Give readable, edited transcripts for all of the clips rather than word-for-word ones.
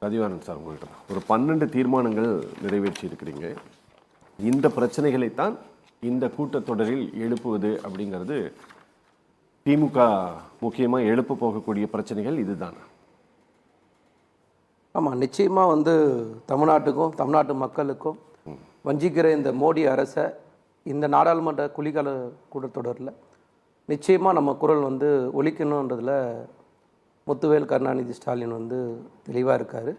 பதிவானந்த் sir, உங்கள்கிட்ட ஒரு 12 தீர்மானங்கள் நிறைவேற்றி இருக்கிறீங்க. இந்த பிரச்சனைகளைத்தான் இந்த கூட்டத்தொடரில் எழுப்புவது அப்படிங்கிறது திமுக முக்கியமாக எழுப்ப போகக்கூடிய பிரச்சனைகள் இதுதான். ஆமாம், நிச்சயமாக தமிழ்நாட்டுக்கும் தமிழ்நாட்டு மக்களுக்கும் வஞ்சிக்கிற இந்த மோடி அரசை இந்த நாடாளுமன்ற குளிர்கால கூட்டத்தொடரில் நிச்சயமாக நம்ம குரல் ஒலிக்கணுன்றதில் முத்துவேல் கருணாநிதி ஸ்டாலின் தெளிவாக இருக்கார்.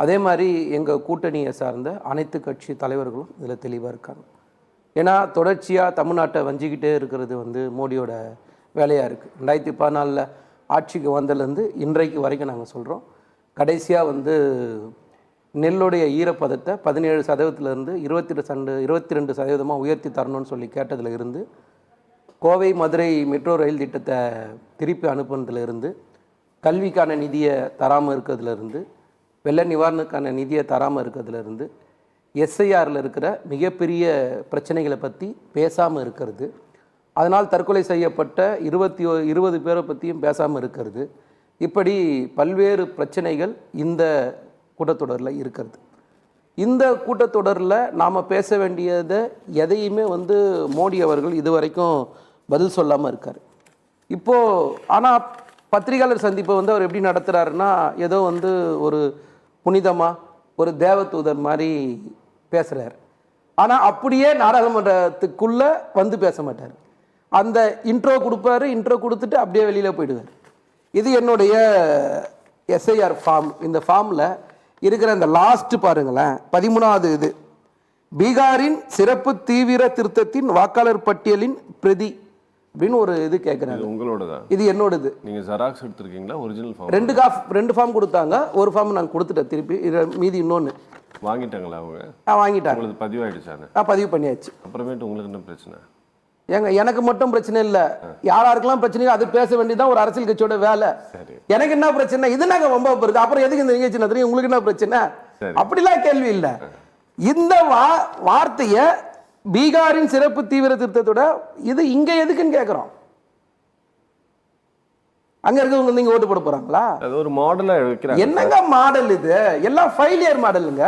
அதே மாதிரி எங்கள் கூட்டணியை சார்ந்த அனைத்து கட்சி தலைவர்களும் இதில் தெளிவாக இருக்காங்க. ஏன்னா தொடர்ச்சியாக தமிழ்நாட்டை வஞ்சிக்கிட்டே இருக்கிறது மோடியோட வேலையாக இருக்குது. 2014 ஆட்சிக்கு வந்ததுலேருந்து இன்றைக்கு வரைக்கும் நாங்கள் சொல்கிறோம். கடைசியாக நெல்லுடைய ஈரப்பதத்தை 17% 22% உயர்த்தி தரணும்னு சொல்லி கேட்டதில் இருந்து, கோவை மதுரை மெட்ரோ ரயில் திட்டத்தை திருப்பி அனுப்புனதுல இருந்து, கல்விக்கான நிதியை தராமல் இருக்கிறதுலேருந்து, வெள்ள நிவாரணத்துக்கான நிதியை தராமல் இருக்கிறதுலேருந்து, எஸ்ஐஆரில் இருக்கிற மிகப்பெரிய பிரச்சனைகளை பற்றி பேசாமல் இருக்கிறது, அதனால் தற்கொலை செய்யப்பட்ட 20 பேரை பற்றியும் பேசாமல் இருக்கிறது, இப்படி பல்வேறு பிரச்சனைகள் இந்த கூட்டத்தொடரில் இருக்கிறது. இந்த கூட்டத்தொடரில் நாம் பேச வேண்டியதை எதையுமே மோடி அவர்கள் இதுவரைக்கும் பதில் சொல்லாமல் இருக்கார். இப்போது ஆனால் பத்திரிகையாளர் சந்திப்பை அவர் எப்படி நடத்துகிறாருன்னா, ஏதோ ஒரு புனிதமாக ஒரு தேவதூதர் மாதிரி பேசுகிறார். ஆனால் அப்படியே நாடாளுமன்றத்துக்குள்ளே பேச மாட்டார். அந்த இன்ட்ரோ கொடுப்பாரு, இன்ட்ரோ கொடுத்துட்டு அப்படியே வெளியில் போயிடுவார். இது என்னுடைய எஸ்ஐஆர் ஃபார்ம். இந்த ஃபார்மில் இருக்கிற இந்த லாஸ்ட் பாருங்களேன், 13வது இது, பீகாரின் சிறப்பு தீவிர திருத்தத்தின் வாக்காளர் பட்டியலின் பிரதி அப்படின்னு ஒரு இது கேட்குறாங்க. உங்களோட இது என்னோடது. நீங்கள் ஜெராக்ஸ் எடுத்துருக்கீங்களா? Original form? ரெண்டு ஃபார்ம் கொடுத்தாங்க. ஒரு ஃபார்ம் நான் கொடுத்துட்டேன் திருப்பி. மீதி இன்னொன்று வாங்கிட்டாங்களா அவங்க? வாங்கிட்டாங்க. உங்களுக்கு பதிவாயிடுச்சாங்க? பதிவு பண்ணியாச்சு. அப்புறமேட்டு உங்களுக்கு என்ன பிரச்சனை? எனக்கு மட்டும் பிரச்சனை இல்லை, யாராருக்கெல்லாம் பிரச்சனையோ அது பேச வேண்டியதான் ஒரு அரசியல் கட்சியோட வேலை. எனக்கு என்ன பிரச்சனை? இது நாங்க ரொம்ப பெருது, அப்புறம் எதுக்கு இந்த நிகழ்ச்சி நடத்துறீங்க, உங்களுக்கு என்ன பிரச்சனை? அப்படிலாம் கேள்வி இல்லை. இந்த வார்த்தையை பீகாரின் சிறப்பு தீவிர திருத்தத்தோட இது இங்க எதுக்குன்னு கேட்கிறோம். அங்க இருக்கவங்க நீங்க ஓட்டு போட போறாங்களா? அது ஒரு மாடலா வைக்கிறாங்க. என்னங்க மாடல் இது? எல்லாம் ஃபெயிலியர் மாடலுங்க.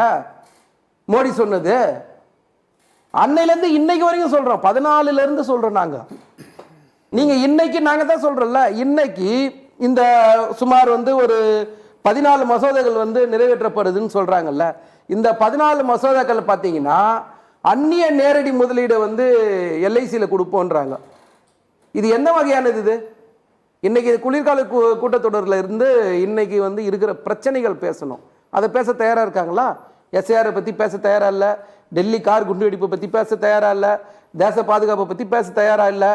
மோடி சொன்னது அன்னையிலேருந்து இன்னைக்கு வரைக்கும் சொல்றோம். 14 சொல்றோம் நாங்க. நீங்க இன்னைக்கு நாங்க தான் சொல்றோம்ல, இன்னைக்கு இந்த சுமார் ஒரு 14 மசோதாக்கள் நிறைவேற்றப்படுதுன்னு சொல்றாங்கல்ல. இந்த 14 மசோதாக்கள் பார்த்தீங்கன்னா அந்நிய நேரடி முதலீடு எல்ஐசியில் கொடுப்போன்றாங்க. இது என்ன வகையானது? இது இன்னைக்கு குளிர்கால கூட்டத்தொடரில் இருந்து இன்னைக்கு இருக்கிற பிரச்சனைகள் பேசணும். அதை பேச தயாரா இருக்காங்களா? எஸ்ஐஆரை பற்றி பேச தயாரா இல்லை, டெல்லி கார் குண்டு வெடிப்பை பற்றி பேச தயாரா இல்லை, தேச பாதுகாப்பை பற்றி பேச தயாரா இல்லை.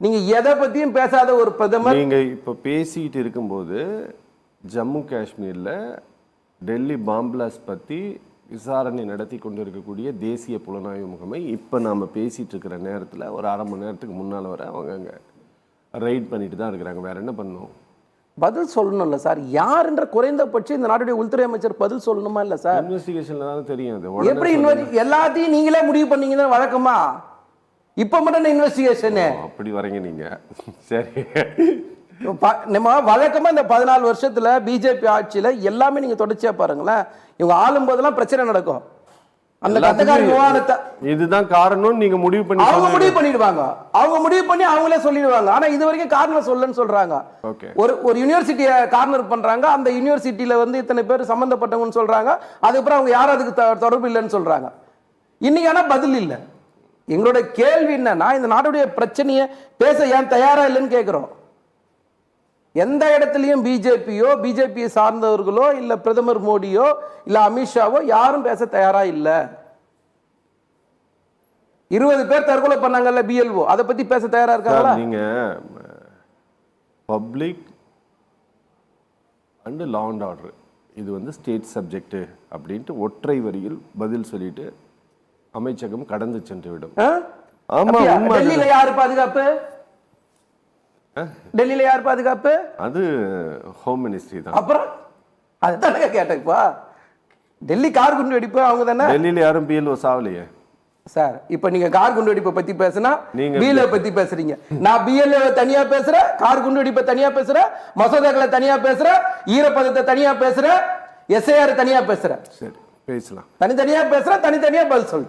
நீங்க எதை பற்றியும் பேசாத ஒரு பிரதமர். நீங்க இப்போ பேசிட்டு இருக்கும்போது ஜம்மு காஷ்மீரில் டெல்லி பாம்பிளாஸ் பற்றி விசாரணை நடத்தி கொண்டு இருக்கக்கூடிய தேசிய புலனாய்வு முகமை இப்போ நாம் பேசிகிட்டு இருக்கிற நேரத்தில் ஒரு அரை மணி நேரத்துக்கு முன்னால் வர அவங்க அங்கே ரைட் பண்ணிட்டு தான் இருக்கிறாங்க. வேற என்ன பண்ணணும்? பதில் சொல்லணும்ல சார். யாருன்ற குறைந்தபட்சம் இந்த நாட்டுடைய உள்துறை அமைச்சர் பதில் சொல்லணுமா இல்லை சார்? இன்வெஸ்டிகேஷன்ல தான் தெரியும். அது எப்படி எல்லாத்தையும் நீங்களே முடிவு பண்ணீங்கன்னா வழக்கமா? இப்போ மட்டும் இன்வெஸ்டிகேஷன் அப்படி வரீங்க நீங்க. சரி, நம்ம வழக்கமா இந்த 14 வருஷத்துல பிஜேபி ஆட்சியில எல்லாமே நீங்க தொடர்ச்சியா பாருங்களேன், இவங்க ஆளும் போதெல்லாம் பிரச்சனை நடக்கும். அந்த கத்தகாரி விவாதத்தை இதுதான் காரணம் நீங்க முடிவு பண்ணி அவங்க முடிவு பண்ணிடுவாங்க. அவங்க முடிவு பண்ணி அவங்களே சொல்லிடுவாங்க. ஆனா இது வரைக்கும் காரணம் சொல்லன்னு சொல்றாங்க. ஒரு யூனிவர்சிட்டியை கார்னர் பண்றாங்க. அந்த யூனிவர்சிட்டியில இத்தனை பேர் சம்பந்தப்பட்டவங்கன்னு சொல்றாங்க. அதுக்கப்புறம் அவங்க யாரும் அதுக்கு தொடர்பு இல்லைன்னு சொல்றாங்க. இன்னைக்கு ஆனா பதில் இல்லை. எங்களோட கேள்வி என்னன்னா, இந்த நாட்டுடைய பிரச்சனையை பேச ஏன் தயாரா இல்லைன்னு கேட்கிறோம். எந்த இடத்துலையும் பிஜேபியோ பிஜேபியை சார்ந்தவர்களோ இல்ல பிரதமர் மோடியோ இல்ல அமித்ஷாவோ யாரும் பேச தயாரா இல்ல. 20 பேர் தற்கொலை பண்ணாங்கல்ல பிஎல்ஓ, அதை பத்தி பேச தயாரா இருக்காங்களா? நீங்க public and law and order இது ஸ்டேட் சப்ஜெக்ட் அப்படின்ட்டு ஒற்றை வரியில் பதில் சொல்லிட்டு அமைச்சகம் கடந்து சென்று விடும். ஆமா, டெல்லியில யாரு பாதுகாப்பு? டெல்லியில யார் பாதுகாப்பு? அது ஹோம் மினிஸ்ட்ரி தான். அப்புறம் அதுதான் கேட்டேன்ப்பா. டெல்லி கார் குண்டு வெடிப்பு அவங்க தானே. டெல்லியில யாரும் பிஎல்ஓ சாவலையே சார். இப்ப நீங்க கார் குண்டு வெடிப்பை பத்தி பேசினா பிஎல்ஓ பத்தி பேசுறீங்க. நான் பிஎல்ஓ தனியா பேசுறேன், கார் குண்டு வெடிப்பை தனியா பேசுறேன், மசோதாக்களை தனியா பேசுறேன், ஈரப்பதத்தை தனியா பேசுறேன். எஸ்ஐஆர் தனியா பேசுற, சரி பேசலாம். தனித்தனியா பேசுற, தனித்தனியா பதில் சொல்லு.